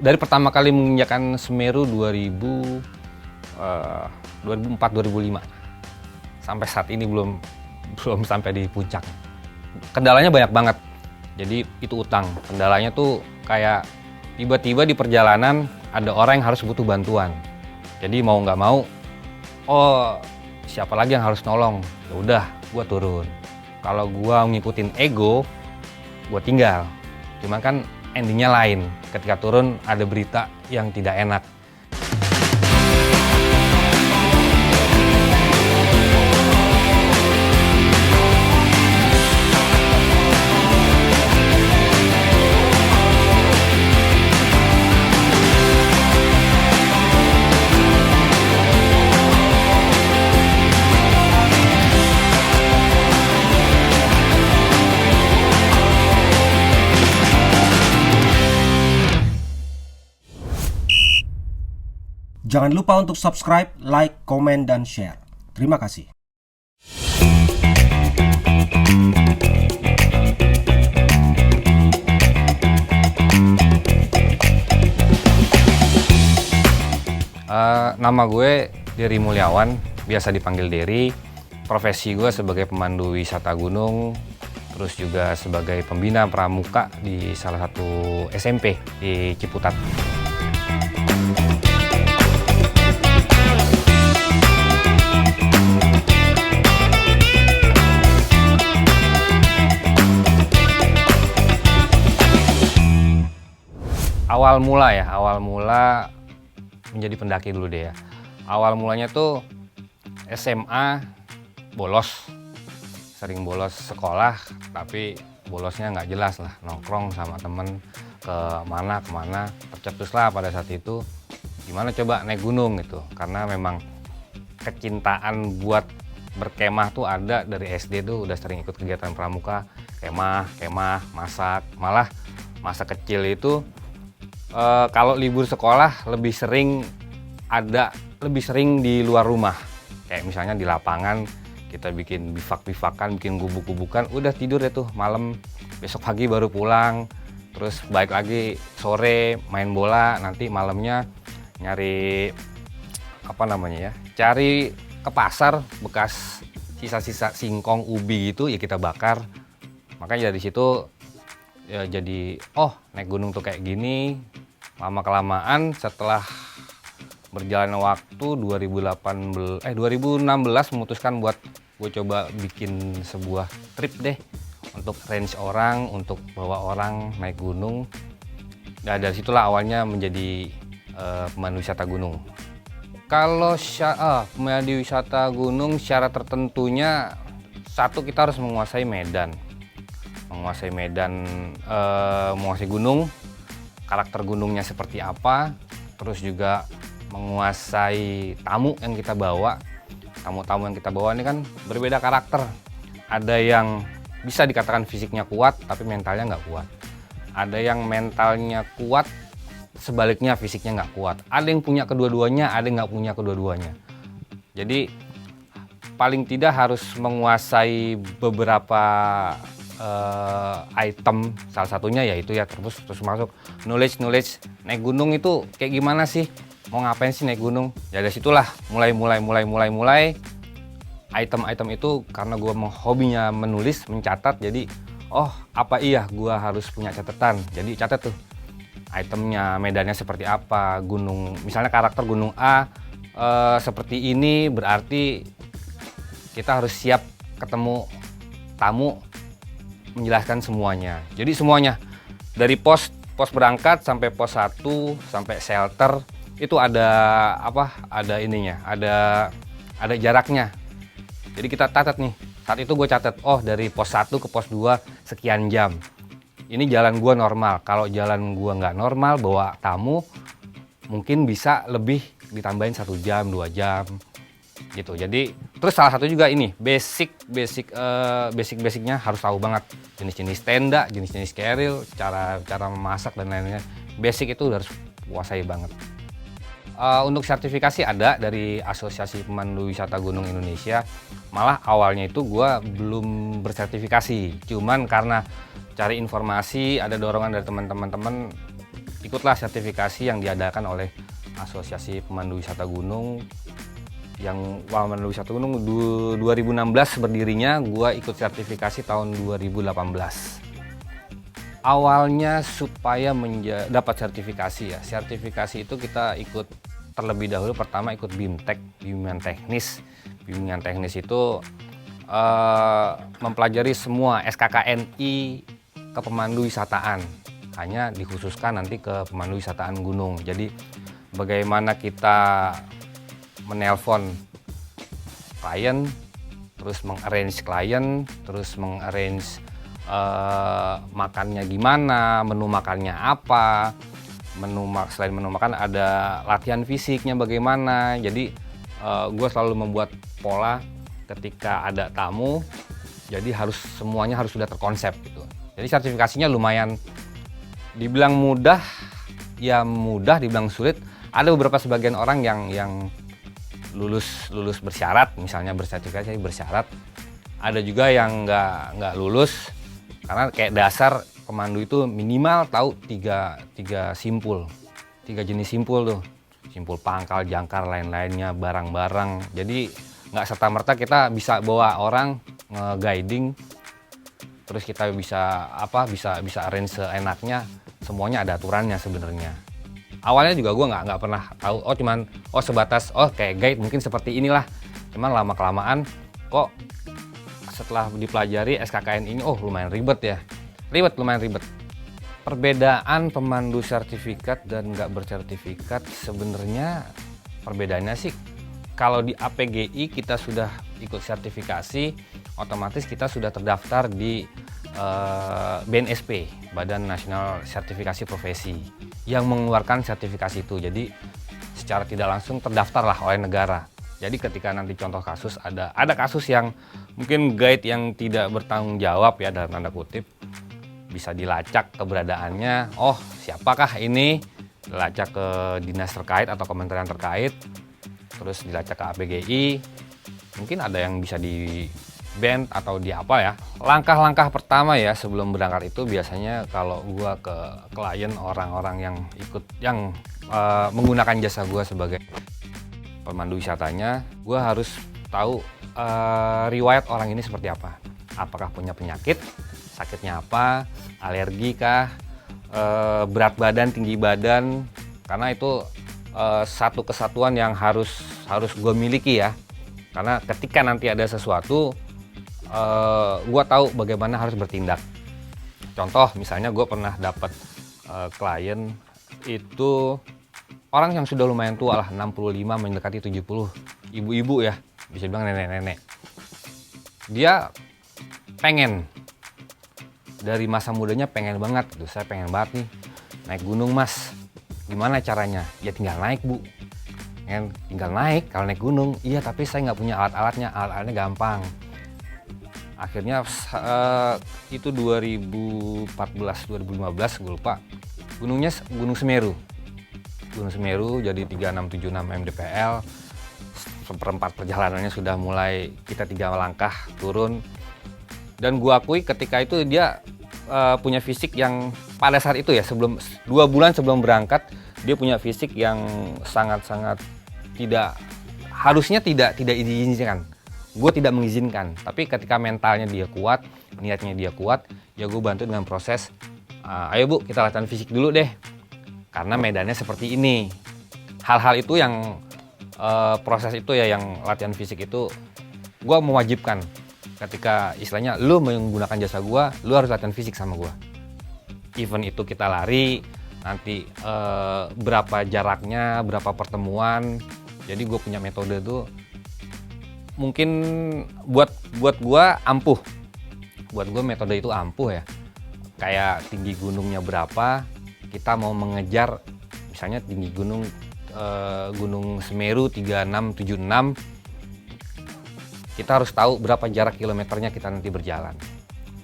Dari pertama kali menginjakan Semeru 2004-2005 sampai saat ini belum sampai di puncak. Kendalanya banyak banget. Jadi itu utang. Kendalanya tuh kayak tiba-tiba di perjalanan ada orang yang harus butuh bantuan. Jadi mau nggak mau, oh siapa lagi yang harus nolong? Ya udah, gua turun. Kalau gua ngikutin ego, gua tinggal. Cuma kan endingnya lain. Ketika turun ada berita yang tidak enak. Jangan lupa untuk subscribe, like, komen, dan share. Terima kasih. Nama gue Dery Mulyawan, biasa dipanggil Dery. Profesi gue sebagai pemandu wisata gunung, terus juga sebagai pembina pramuka di salah satu SMP di Ciputat. Awal mula menjadi pendaki dulu deh ya. Awal mulanya tuh SMA sering bolos sekolah, tapi bolosnya nggak jelas lah, nongkrong sama temen kemana, tercetuslah pada saat itu gimana coba naik gunung gitu, karena memang kecintaan buat berkemah tuh ada dari SD tuh, udah sering ikut kegiatan pramuka, kemah, masak, malah masa kecil itu kalau libur sekolah lebih sering di luar rumah, kayak misalnya di lapangan kita bikin bivak-bivakan, bikin gubuk-gubukan, udah tidur ya tuh malam, besok pagi baru pulang, terus balik lagi sore main bola, nanti malamnya nyari cari ke pasar bekas sisa-sisa singkong, ubi gitu ya kita bakar. Makanya dari situ ya jadi naik gunung tuh kayak gini. Lama kelamaan setelah berjalan waktu 2016 memutuskan buat gue coba bikin sebuah trip deh untuk range orang, untuk bawa orang naik gunung. Nah, dari situlah awalnya menjadi pemandu wisata gunung. Kalau pemandu wisata gunung syarat tertentunya, satu, kita harus menguasai medan, menguasai gunung, karakter gunungnya seperti apa, terus juga menguasai tamu yang kita bawa. Tamu-tamu yang kita bawa ini kan berbeda karakter. Ada yang bisa dikatakan fisiknya kuat tapi mentalnya nggak kuat. Ada yang mentalnya kuat, sebaliknya fisiknya nggak kuat. Ada yang punya kedua-duanya, ada yang nggak punya kedua-duanya. Jadi paling tidak harus menguasai beberapa item, salah satunya yaitu ya terus masuk knowledge naik gunung itu kayak gimana sih, mau ngapain sih naik gunung. Ya dari situlah mulai item itu, karena gue hobinya menulis, mencatat, jadi apa iya gue harus punya catatan. Jadi catat tuh itemnya, medannya seperti apa, gunung misalnya karakter gunung A seperti ini, berarti kita harus siap ketemu tamu menjelaskan semuanya. Jadi semuanya dari pos berangkat sampai pos 1 sampai shelter itu ada jaraknya. Jadi kita catat nih. Saat itu gue catat, dari pos 1 ke pos 2 sekian jam. Ini jalan gue normal. Kalau jalan gue nggak normal bawa tamu, mungkin bisa lebih ditambahin 1 jam, 2 jam gitu. Jadi terus salah satu juga ini basicnya harus tahu banget jenis-jenis tenda, jenis-jenis keril, cara memasak dan lain-lainnya. Basic itu harus kuasai banget. Untuk sertifikasi ada dari Asosiasi Pemandu Wisata Gunung Indonesia. Malah awalnya itu gue belum bersertifikasi, cuman karena cari informasi, ada dorongan dari teman-teman ikutlah sertifikasi yang diadakan oleh Asosiasi Pemandu Wisata Gunung. Yang pemandu wisata gunung 2016 berdirinya, gue ikut sertifikasi tahun 2018. Awalnya supaya dapat sertifikasi ya. Sertifikasi itu kita ikut terlebih dahulu, pertama ikut BIMTEK, bimbingan teknis. Bimbingan teknis itu mempelajari semua SKKNI kepemandu wisataan. Hanya dikhususkan nanti ke pemandu wisataan gunung. Jadi bagaimana kita menelpon klien, terus mengarrange klien, terus mengarrange makannya gimana, menu makannya apa, selain menu makan ada latihan fisiknya bagaimana. Jadi gue selalu membuat pola ketika ada tamu, jadi semuanya harus sudah terkonsep gitu. Jadi sertifikasinya lumayan, dibilang mudah, ya mudah, dibilang sulit. Ada beberapa sebagian orang yang lulus bersyarat, misalnya bersertifikasi bersyarat. Ada juga yang nggak lulus karena kayak dasar pemandu itu minimal tahu tiga simpul, 3 jenis simpul tuh, simpul pangkal, jangkar, lain-lainnya, barang-barang. Jadi nggak serta-merta kita bisa bawa orang nge-guiding, terus kita bisa arrange seenaknya. Semuanya ada aturannya sebenarnya. Awalnya juga gue nggak pernah tahu, sebatas kayak guide mungkin seperti inilah. Cuman lama kelamaan kok setelah dipelajari SKKN ini lumayan ribet ya. Lumayan ribet. Perbedaan pemandu sertifikat dan nggak bersertifikat sebenarnya perbedaannya sih, kalau di APGI kita sudah ikut sertifikasi, otomatis kita sudah terdaftar di BNSP, Badan Nasional Sertifikasi Profesi, yang mengeluarkan sertifikasi itu. Jadi secara tidak langsung terdaftarlah oleh negara. Jadi ketika nanti contoh kasus ada kasus yang mungkin guide yang tidak bertanggung jawab ya dalam tanda kutip, bisa dilacak keberadaannya. Siapakah ini? Dilacak ke dinas terkait atau kementerian terkait, terus dilacak ke APGI. Mungkin ada yang bisa di band atau di apa ya. Langkah-langkah pertama ya sebelum berangkat itu biasanya kalau gua ke klien, orang-orang yang menggunakan jasa gua sebagai pemandu wisatanya, gua harus tahu riwayat orang ini seperti apa. Apakah punya penyakit, sakitnya apa, alergi kah, berat badan, tinggi badan, karena itu satu kesatuan yang harus gue miliki ya. Karena ketika nanti ada sesuatu, gue tahu bagaimana harus bertindak. Contoh misalnya gue pernah dapat klien itu orang yang sudah lumayan tua lah, 65 mendekati 70, ibu-ibu ya, bisa bilang nenek-nenek. Dia pengen, dari masa mudanya pengen banget, saya pengen banget nih naik gunung mas, gimana caranya? Ya tinggal naik bu, tinggal naik kalau naik gunung. Iya tapi saya nggak punya alat-alatnya gampang. Akhirnya itu 2014-2015 gue lupa, gunungnya Gunung Semeru jadi 3676 mdpl. Seperempat perjalanannya sudah mulai kita 3 langkah turun, dan gue akui ketika itu dia punya fisik yang pada saat itu ya, sebelum 2 bulan sebelum berangkat, dia punya fisik yang sangat-sangat harusnya tidak diizinkan. Gue tidak mengizinkan, tapi ketika mentalnya dia kuat, niatnya dia kuat, ya gue bantu dengan proses, ayo bu kita latihan fisik dulu deh, karena medannya seperti ini. Hal-hal itu yang proses itu ya, yang latihan fisik itu gue mewajibkan. Ketika istilahnya lu menggunakan jasa gue, lu harus latihan fisik sama gue. Event itu kita lari, nanti berapa jaraknya, berapa pertemuan. Jadi gue punya metode tuh mungkin buat gue ampuh. Buat gue metode itu ampuh ya. Kayak tinggi gunungnya berapa, kita mau mengejar misalnya tinggi gunung Gunung Semeru 3676, kita harus tahu berapa jarak kilometernya kita nanti berjalan.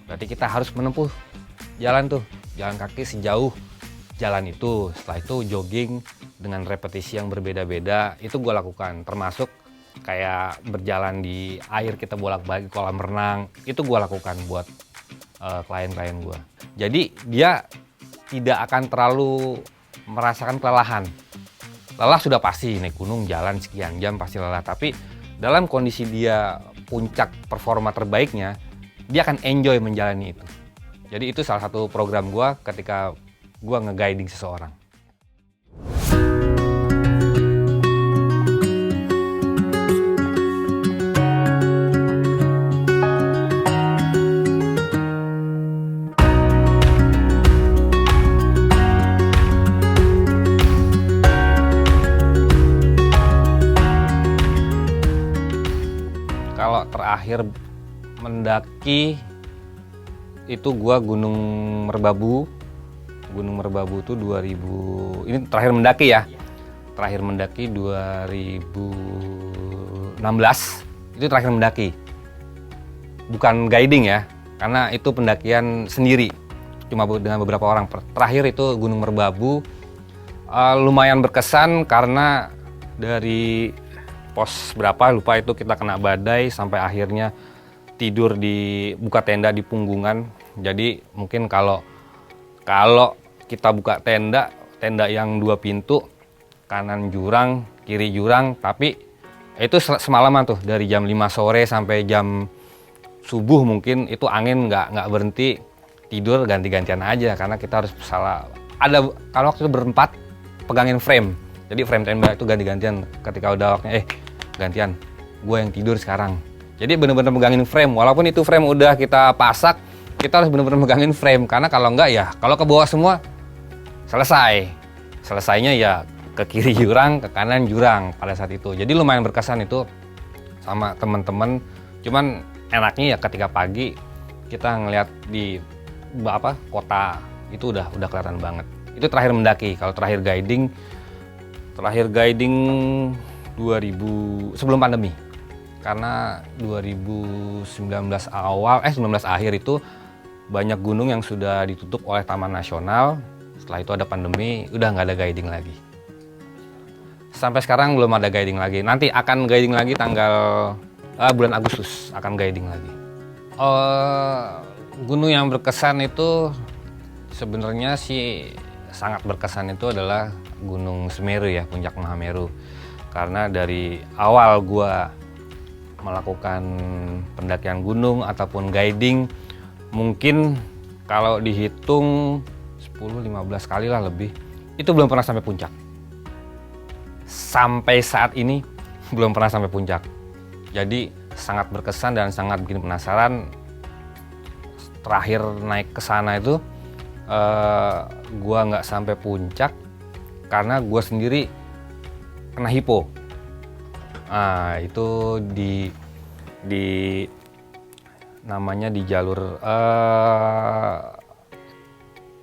Berarti kita harus menempuh jalan kaki sejauh jalan itu. Setelah itu jogging dengan repetisi yang berbeda-beda, itu gue lakukan. Termasuk kayak berjalan di air, kita bolak-balik kolam renang, itu gue lakukan buat klien-klien gue. Jadi dia tidak akan terlalu merasakan kelelahan. Lelah sudah pasti, naik gunung jalan sekian jam pasti lelah, tapi dalam kondisi dia puncak performa terbaiknya, dia akan enjoy menjalani itu. Jadi itu salah satu program gue ketika gue nge-guiding seseorang. Kalau terakhir mendaki itu gua Gunung Merbabu. Gunung Merbabu itu 2000, ini terakhir mendaki ya. Terakhir mendaki 2016. Itu terakhir mendaki. Bukan guiding ya, karena itu pendakian sendiri. Cuma dengan beberapa orang. Terakhir itu Gunung Merbabu. Lumayan berkesan karena dari pos berapa lupa itu kita kena badai sampai akhirnya tidur di buka tenda di Punggungan. Jadi mungkin kalau kita buka tenda yang 2 pintu, kanan jurang, kiri jurang, tapi itu semalaman tuh dari jam 5 sore sampai jam subuh mungkin itu angin nggak berhenti, tidur ganti-gantian aja karena kita harus ada kalau waktu itu berempat pegangin frame. Jadi frame tenda itu ganti-gantian ketika udah waktunya gantian, gue yang tidur sekarang. Jadi bener-bener megangin frame, walaupun itu frame udah kita pasak, kita harus bener-bener megangin frame, karena kalau enggak ya, kalau ke bawah semua, selesainya ya ke kiri jurang, ke kanan jurang pada saat itu. Jadi lumayan berkesan itu sama teman-teman. Cuman enaknya ya ketika pagi kita ngeliat di kota itu udah kelihatan banget. Itu terakhir mendaki. Kalau terakhir guiding 2000 sebelum pandemi, karena 2019 akhir itu banyak gunung yang sudah ditutup oleh Taman Nasional. Setelah itu ada pandemi, udah nggak ada guiding lagi. Sampai sekarang belum ada guiding lagi. Nanti akan guiding lagi bulan Agustus akan guiding lagi. Gunung yang berkesan itu sebenarnya sih sangat berkesan itu adalah Gunung Semeru ya, Puncak Mahameru. Karena dari awal gua melakukan pendakian gunung ataupun guiding, mungkin kalau dihitung 10-15 kali lah lebih, itu belum pernah sampai puncak. Sampai saat ini belum pernah sampai puncak. Jadi sangat berkesan dan sangat bikin penasaran. Terakhir naik ke sana itu gua nggak sampai puncak karena gua sendiri kena hipo. Itu namanya di jalur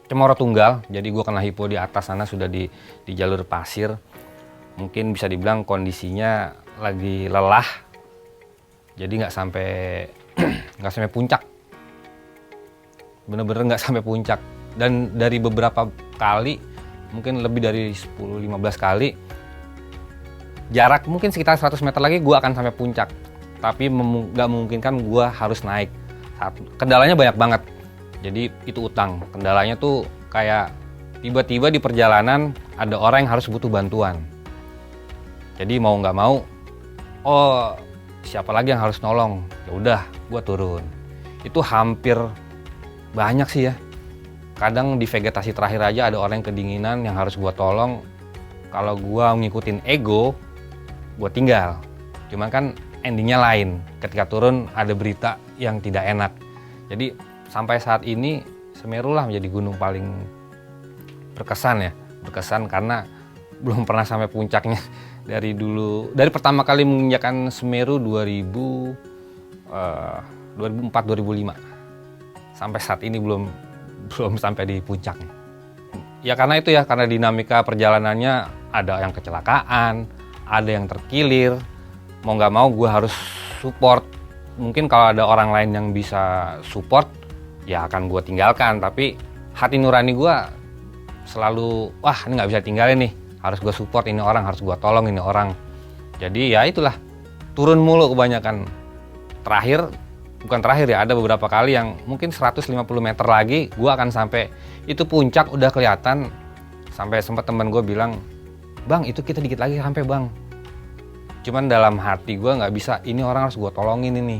Cemoro Tunggal. Jadi gue kena hipo di atas sana, sudah di jalur pasir. Mungkin bisa dibilang kondisinya lagi lelah. Jadi nggak sampai puncak. Bener-bener nggak sampai puncak. Dan dari beberapa kali, mungkin lebih dari 10-15 kali, jarak mungkin sekitar 100 meter lagi gue akan sampai puncak, tapi nggak memungkinkan gue harus naik. Kendalanya banyak banget, jadi itu utang. Kendalanya tuh kayak tiba-tiba di perjalanan ada orang yang harus butuh bantuan. Jadi mau nggak mau, siapa lagi yang harus nolong? Ya udah, gue turun. Itu hampir banyak sih ya. Kadang di vegetasi terakhir aja ada orang yang kedinginan yang harus gue tolong. Kalau gue ngikutin ego, gue tinggal. Cuman kan endingnya lain. Ketika turun ada berita yang tidak enak. Jadi sampai saat ini Semeru lah menjadi gunung paling berkesan ya. Berkesan karena belum pernah sampai puncaknya dari dulu. Dari pertama kali menginjakan Semeru 2004-2005. Sampai saat ini belum sampai di puncaknya. Ya karena itu ya, karena dinamika perjalanannya ada yang kecelakaan, ada yang terkilir, mau nggak mau gue harus support. Mungkin kalau ada orang lain yang bisa support, ya akan gue tinggalkan. Tapi hati nurani gue selalu, wah ini nggak bisa tinggalin nih, harus gue support ini orang, harus gue tolong ini orang. Jadi ya itulah, turun mulu kebanyakan. Bukan terakhir ya, ada beberapa kali yang mungkin 150 meter lagi gue akan sampai. Itu puncak udah kelihatan Sampai sempat teman gue bilang, "Bang, itu kita dikit lagi sampai bang." Cuman dalam hati gue nggak bisa, ini orang harus gue tolongin ini.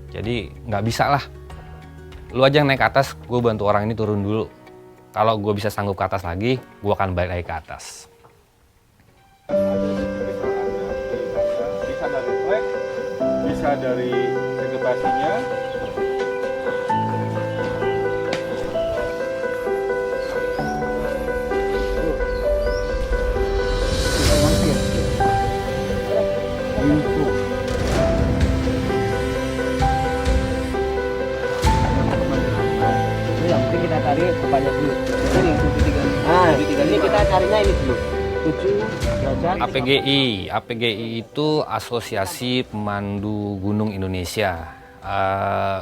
Jadi nggak bisa lah. Lu aja yang naik ke atas, gue bantu orang ini turun dulu. Kalau gue bisa sanggup ke atas lagi, gue akan balik lagi ke atas. Bisa dari trek, bisa dari vegetasinya. Yang penting kita cari bukanya dulu. Ini yang 73. Nah, ini kita carinya ini dulu. 7 derajat. APGI itu Asosiasi Pemandu Gunung Indonesia.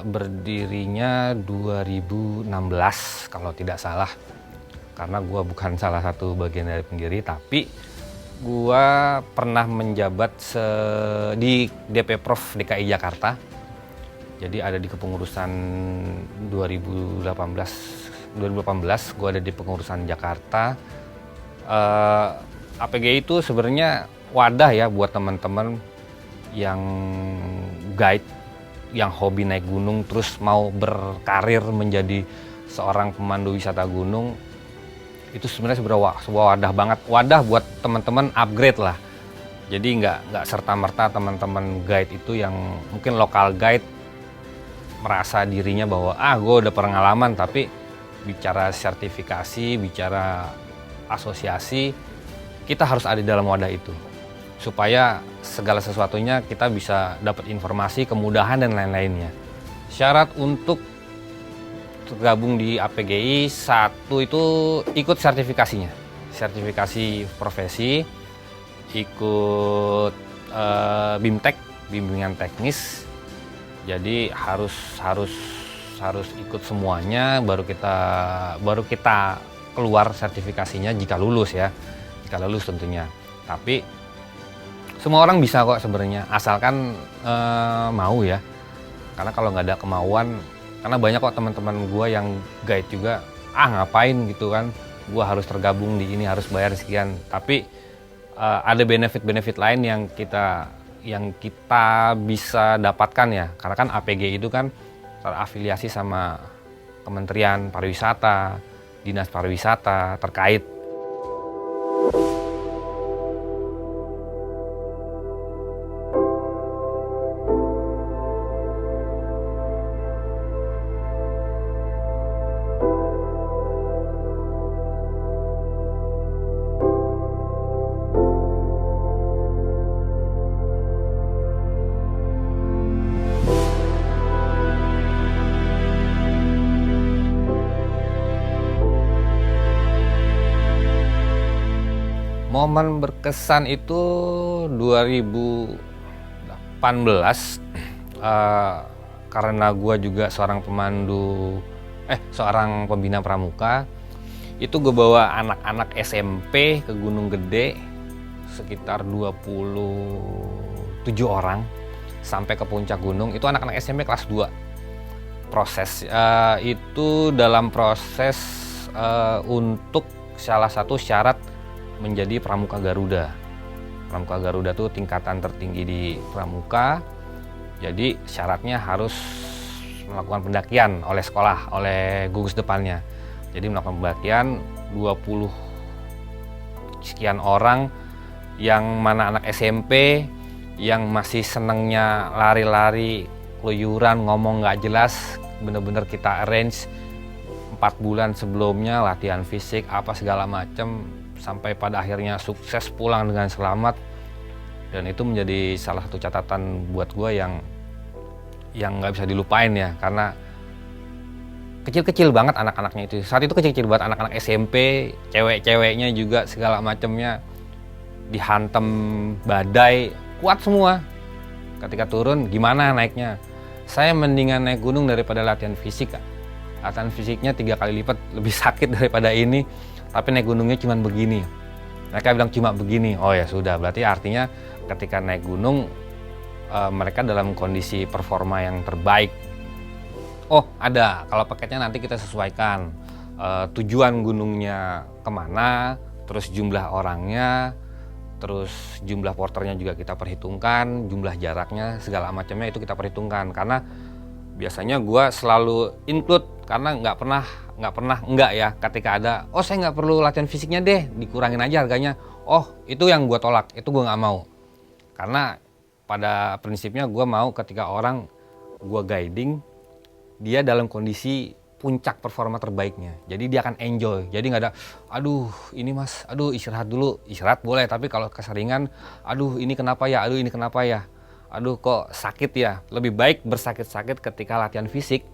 Berdirinya 2016 kalau tidak salah. Karena gue bukan salah satu bagian dari pendiri, tapi gue pernah menjabat di DP Prof DKI Jakarta. Jadi ada di kepengurusan 2018 gue ada di pengurusan Jakarta. APGI itu sebenarnya wadah ya buat teman-teman yang guide, yang hobi naik gunung terus mau berkarir menjadi seorang pemandu wisata gunung. Itu sebenarnya sebuah wadah banget, wadah buat teman-teman upgrade lah. Jadi nggak serta-merta teman-teman guide itu yang mungkin lokal guide merasa dirinya bahwa gue udah pengalaman, tapi bicara sertifikasi, bicara asosiasi, kita harus ada di dalam wadah itu supaya segala sesuatunya kita bisa dapat informasi, kemudahan dan lain-lainnya. Syarat untuk tergabung di APGI, satu itu ikut sertifikasinya, sertifikasi profesi, ikut BIMTEK, bimbingan teknis. Jadi harus ikut semuanya baru kita keluar sertifikasinya jika lulus ya. Jika lulus tentunya. Tapi semua orang bisa kok sebenarnya asalkan mau ya. Karena kalau nggak ada kemauan, karena banyak kok teman-teman gue yang guide juga, ngapain gitu kan. Gue harus tergabung di ini, harus bayar sekian. Tapi ada benefit-benefit lain yang kita bisa dapatkan ya, karena kan APG itu kan terafiliasi sama Kementerian Pariwisata, Dinas Pariwisata terkait. Momen berkesan itu 2018 karena gue juga seorang pembina pramuka. Itu gue bawa anak-anak SMP ke Gunung Gede sekitar 27 orang sampai ke puncak gunung. Itu anak-anak SMP kelas 2. Proses itu dalam proses untuk salah satu syarat menjadi Pramuka Garuda. Pramuka Garuda itu tingkatan tertinggi di pramuka. Jadi syaratnya harus melakukan pendakian oleh sekolah, oleh gugus depannya. Jadi melakukan pendakian 20 sekian orang yang mana anak SMP yang masih senengnya lari-lari, keluyuran, ngomong nggak jelas, bener-bener kita arrange 4 bulan sebelumnya latihan fisik apa segala macam. Sampai pada akhirnya sukses pulang dengan selamat, dan itu menjadi salah satu catatan buat gue yang nggak bisa dilupain ya, karena kecil-kecil banget anak-anaknya itu. Saat itu kecil-kecil banget anak-anak SMP, cewek-ceweknya juga segala macamnya dihantam badai, kuat semua. Ketika turun gimana naiknya? Saya mendingan naik gunung daripada latihan fisik. Latihan fisiknya 3 kali lipat lebih sakit daripada ini. Tapi naik gunungnya cuma begini. Mereka bilang cuma begini. Oh ya sudah, berarti artinya ketika naik gunung mereka dalam kondisi performa yang terbaik. Oh ada, kalau paketnya nanti kita sesuaikan tujuan gunungnya kemana, terus jumlah orangnya, terus jumlah porternya juga kita perhitungkan, jumlah jaraknya, segala macamnya itu kita perhitungkan. Karena biasanya gue selalu include, karena nggak pernah enggak ya ketika ada, oh saya nggak perlu latihan fisiknya deh, dikurangin aja harganya. Oh itu yang gue tolak, itu gue nggak mau. Karena pada prinsipnya gue mau ketika orang gue guiding, dia dalam kondisi puncak performa terbaiknya. Jadi dia akan enjoy. Jadi nggak ada, aduh ini mas, aduh istirahat dulu. Istirahat boleh, tapi kalau keseringan, aduh ini kenapa ya, aduh ini kenapa ya, aduh kok sakit ya. Lebih baik bersakit-sakit ketika latihan fisik,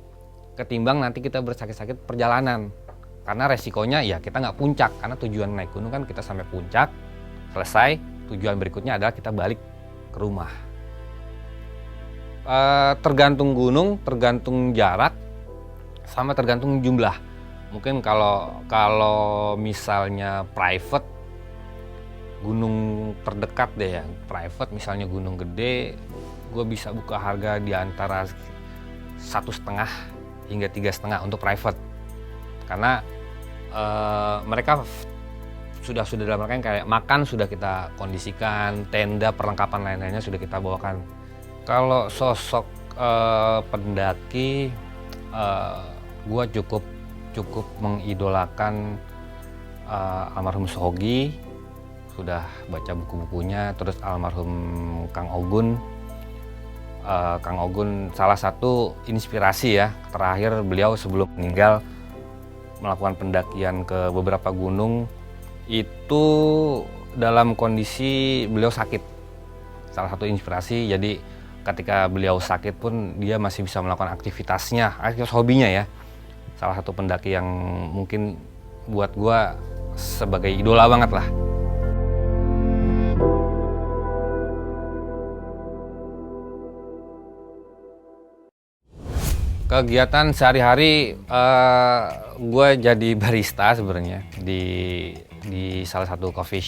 ketimbang nanti kita bersakit-sakit perjalanan. Karena resikonya ya kita nggak puncak. Karena tujuan naik gunung kan kita sampai puncak, selesai, tujuan berikutnya adalah kita balik ke rumah. Tergantung gunung, tergantung jarak, sama tergantung jumlah. Mungkin kalau misalnya private, gunung terdekat deh ya, private misalnya gunung gede, gue bisa buka harga di antara 1,5 hingga 3,5 untuk private. Karena mereka sudah dalam rangkaian kayak makan sudah kita kondisikan, tenda, perlengkapan lain-lainnya sudah kita bawakan. Kalau sosok pendaki, gue cukup mengidolakan almarhum Sohogi, sudah baca buku-bukunya, terus almarhum Kang Ogun. Kang Ogun salah satu inspirasi ya, terakhir beliau sebelum meninggal melakukan pendakian ke beberapa gunung, itu dalam kondisi beliau sakit. Salah satu inspirasi, jadi ketika beliau sakit pun dia masih bisa melakukan aktivitas hobinya ya. Salah satu pendaki yang mungkin buat gua sebagai idola banget lah. Kegiatan sehari-hari gue jadi barista sebenarnya di salah satu coffee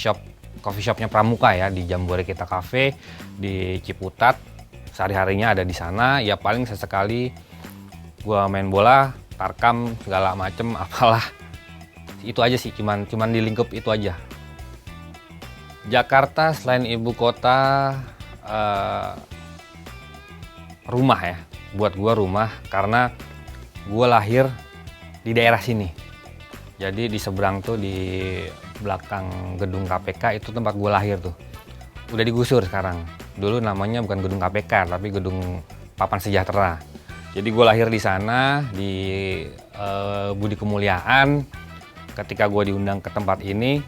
shopnya Pramuka ya, di Jambore Kita Cafe di Ciputat. Sehari-harinya ada di sana, ya paling sesekali gue main bola, tarkam segala macem apalah. Itu aja sih, cuman di lingkup itu aja. Jakarta selain ibu kota, rumah ya. Buat gue rumah, karena gue lahir di daerah sini. Jadi di seberang tuh, di belakang gedung KPK itu tempat gue lahir tuh. Udah digusur sekarang. Dulu namanya bukan gedung KPK, tapi gedung Papan Sejahtera. Jadi gue lahir di sana, di Budi Kemuliaan. Ketika gue diundang ke tempat ini,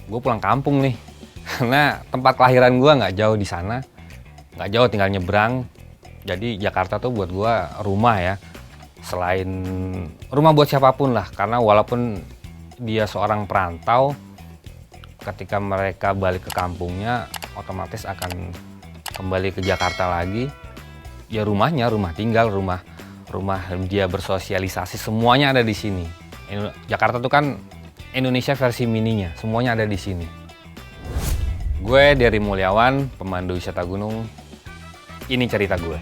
gue pulang kampung nih. Karena tempat kelahiran gue nggak jauh di sana, nggak jauh, tinggal nyebrang. Jadi Jakarta tuh buat gue rumah ya, selain rumah buat siapapun lah. Karena walaupun dia seorang perantau, ketika mereka balik ke kampungnya otomatis akan kembali ke Jakarta lagi. Ya rumahnya, rumah tinggal, rumah dia bersosialisasi, semuanya ada di sini. Jakarta tuh kan Indonesia versi mininya, semuanya ada di sini. Gue Dery Mulyawan, pemandu wisata gunung. Ini cerita gue.